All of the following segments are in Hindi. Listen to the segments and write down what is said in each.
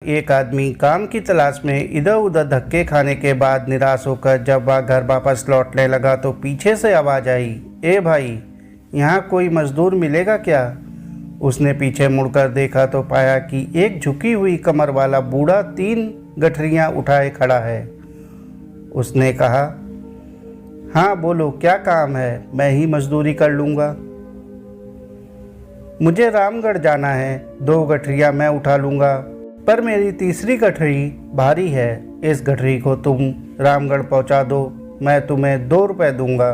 एक आदमी काम की तलाश में इधर उधर धक्के खाने के बाद निराश होकर जब वह घर वापस लौटने लगा तो पीछे से आवाज़ आई, ए भाई, यहाँ कोई मज़दूर मिलेगा क्या? उसने पीछे मुड़कर देखा तो पाया कि एक झुकी हुई कमर वाला बूढ़ा 3 गठरियाँ उठाए खड़ा है। उसने कहा, हाँ बोलो, क्या काम है? मैं ही मजदूरी कर लूँगा। मुझे रामगढ़ जाना है, 2 गठरियाँ मैं उठा लूँगा, पर मेरी तीसरी गठरी भारी है। इस गठरी को तुम रामगढ़ पहुँचा दो, मैं तुम्हें 2 रुपये दूँगा।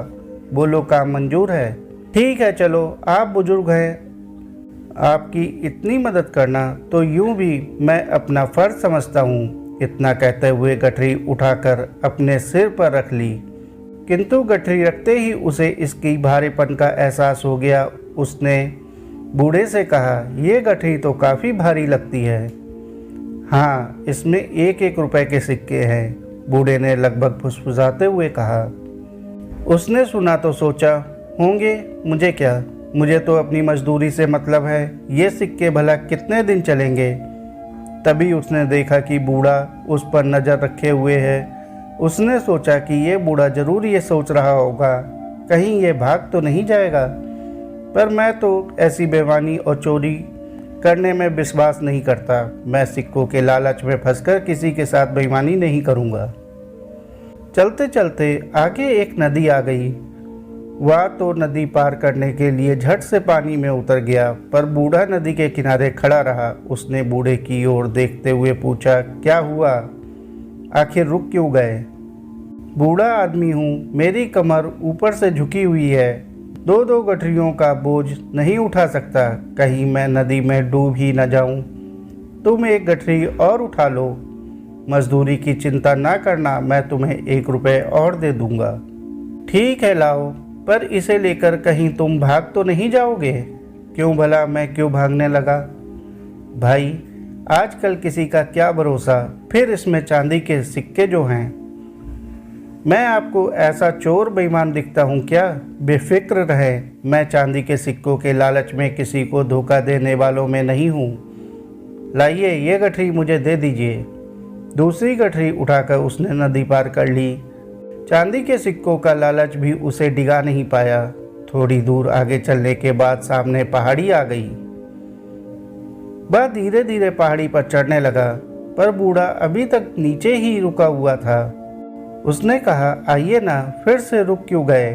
बोलो, काम मंजूर है? ठीक है, चलो, आप बुजुर्ग हैं, आपकी इतनी मदद करना तो यूँ भी मैं अपना फ़र्ज समझता हूँ। इतना कहते हुए गठरी उठाकर अपने सिर पर रख ली, किंतु गठरी रखते ही उसे इसकी भारीपन का एहसास हो गया। उसने बूढ़े से कहा, ये गठरी तो काफ़ी भारी लगती है। हाँ, इसमें 1-1 रुपए के सिक्के हैं, बूढ़े ने लगभग फुसफुसाते हुए कहा। उसने सुना तो सोचा, होंगे, मुझे क्या, मुझे तो अपनी मजदूरी से मतलब है, ये सिक्के भला कितने दिन चलेंगे। तभी उसने देखा कि बूढ़ा उस पर नज़र रखे हुए है। उसने सोचा कि ये बूढ़ा ज़रूर ये सोच रहा होगा, कहीं ये भाग तो नहीं जाएगा। पर मैं तो ऐसी बेईमानी और चोरी करने में विश्वास नहीं करता। मैं सिक्कों के लालच में फंसकर किसी के साथ बेईमानी नहीं करूँगा। चलते चलते आगे एक नदी आ गई। वह तो नदी पार करने के लिए झट से पानी में उतर गया, पर बूढ़ा नदी के किनारे खड़ा रहा। उसने बूढ़े की ओर देखते हुए पूछा, क्या हुआ, आखिर रुक क्यों गए? बूढ़ा आदमी हूँ, मेरी कमर ऊपर से झुकी हुई है, 2-2 गठरियों का बोझ नहीं उठा सकता, कहीं मैं नदी में डूब ही न जाऊं। तुम 1 गठरी और उठा लो, मजदूरी की चिंता ना करना, मैं तुम्हें 1 रुपये और दे दूंगा। ठीक है, लाओ, पर इसे लेकर कहीं तुम भाग तो नहीं जाओगे? क्यों भला, मैं क्यों भागने लगा? भाई, आजकल किसी का क्या भरोसा, फिर इसमें चांदी के सिक्के जो हैं। मैं आपको ऐसा चोर बेईमान दिखता हूँ क्या? बेफिक्र रहे, मैं चांदी के सिक्कों के लालच में किसी को धोखा देने वालों में नहीं हूँ। लाइए, ये गठरी मुझे दे दीजिए। दूसरी गठरी उठाकर उसने नदी पार कर ली। चांदी के सिक्कों का लालच भी उसे डिगा नहीं पाया। थोड़ी दूर आगे चलने के बाद सामने पहाड़ी आ गई। वह धीरे धीरे पहाड़ी पर चढ़ने लगा, पर बूढ़ा अभी तक नीचे ही रुका हुआ था। उसने कहा, आइए ना, फिर से रुक क्यों गए?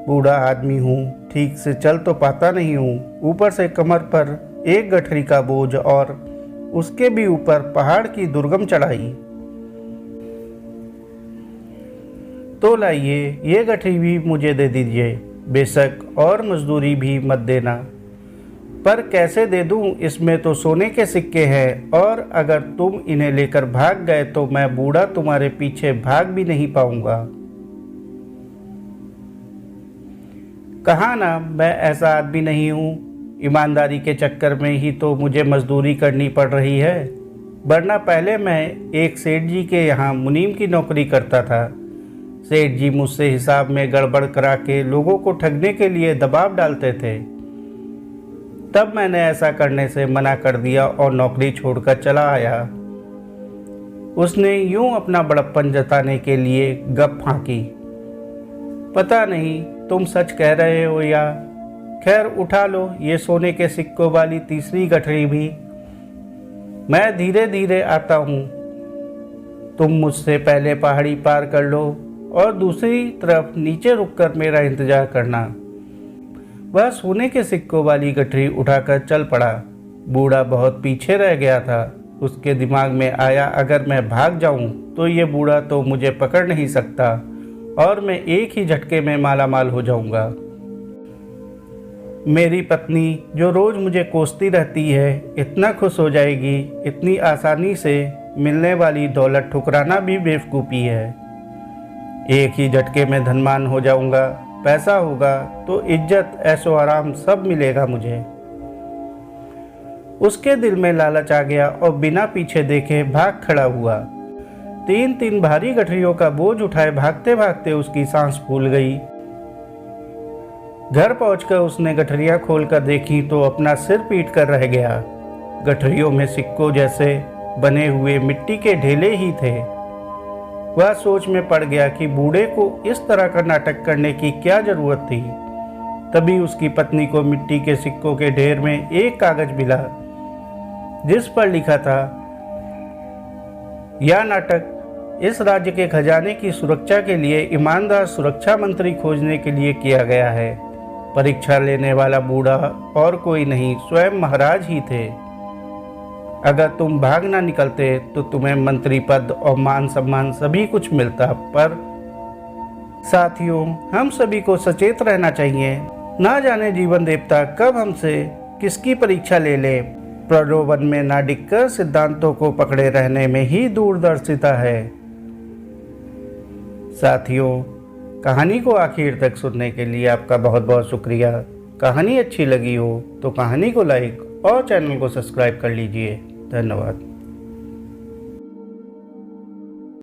बूढ़ा आदमी हूँ, ठीक से चल तो पाता नहीं हूँ, ऊपर से कमर पर 1 गठरी का बोझ और उसके भी ऊपर पहाड़ की दुर्गम चढ़ाई। तो लाइए, ये गठरी भी मुझे दे दीजिए, बेशक और मजदूरी भी मत देना। पर कैसे दे दूं? इसमें तो सोने के सिक्के हैं, और अगर तुम इन्हें लेकर भाग गए तो मैं बूढ़ा तुम्हारे पीछे भाग भी नहीं पाऊंगा। कहा ना, मैं ऐसा आदमी नहीं हूँ। ईमानदारी के चक्कर में ही तो मुझे मजदूरी करनी पड़ रही है, वरना पहले मैं एक सेठ जी के यहाँ मुनीम की नौकरी करता था। सेठ जी मुझसे हिसाब में गड़बड़ करा के लोगों को ठगने के लिए दबाव डालते थे। तब मैंने ऐसा करने से मना कर दिया और नौकरी छोड़कर चला आया। उसने यूं अपना बड़प्पन जताने के लिए गप फांकी। पता नहीं तुम सच कह रहे हो या। खैर, उठा लो ये सोने के सिक्कों वाली तीसरी गठरी भी, मैं धीरे धीरे आता हूँ। तुम मुझसे पहले पहाड़ी पार कर लो और दूसरी तरफ नीचे रुककर मेरा इंतजार करना। वह सोने के सिक्कों वाली गठरी उठाकर चल पड़ा। बूढ़ा बहुत पीछे रह गया था। उसके दिमाग में आया, अगर मैं भाग जाऊं तो ये बूढ़ा तो मुझे पकड़ नहीं सकता और मैं एक ही झटके में मालामाल हो जाऊंगा। मेरी पत्नी जो रोज़ मुझे कोसती रहती है, इतना खुश हो जाएगी। इतनी आसानी से मिलने वाली दौलत ठुकराना भी बेवकूफ़ी है। एक ही झटके में धनवान हो जाऊंगा। पैसा होगा तो इज्जत, ऐशो आराम सब मिलेगा मुझे। उसके दिल में लालच आ गया और बिना पीछे देखे भाग खड़ा हुआ। 3-3 भारी गठरियों का बोझ उठाए भागते भागते उसकी सांस फूल गई। घर पहुंचकर उसने गठरियां खोलकर देखी तो अपना सिर पीट कर रह गया। गठरियों में सिक्कों जैसे बने हुए मिट्टी के ढेले ही थे। वह सोच में पड़ गया कि बूढ़े को इस तरह का नाटक करने की क्या जरूरत थी। तभी उसकी पत्नी को मिट्टी के सिक्कों के ढेर में एक कागज मिला जिस पर लिखा था, यह नाटक इस राज्य के खजाने की सुरक्षा के लिए ईमानदार सुरक्षा मंत्री खोजने के लिए किया गया है। परीक्षा लेने वाला बूढ़ा और कोई नहीं, स्वयं महाराज ही थे। अगर तुम भाग ना निकलते तो तुम्हें मंत्री पद और मान सम्मान सभी कुछ मिलता। पर साथियों, हम सभी को सचेत रहना चाहिए। ना जाने जीवन देवता कब हमसे किसकी परीक्षा ले ले। प्रलोभन में ना डिगकर सिद्धांतों को पकड़े रहने में ही दूरदर्शिता है। साथियों, कहानी को आखिर तक सुनने के लिए आपका बहुत बहुत शुक्रिया। कहानी अच्छी लगी हो तो कहानी को लाइक और चैनल को सब्सक्राइब कर लीजिए। धन्यवाद।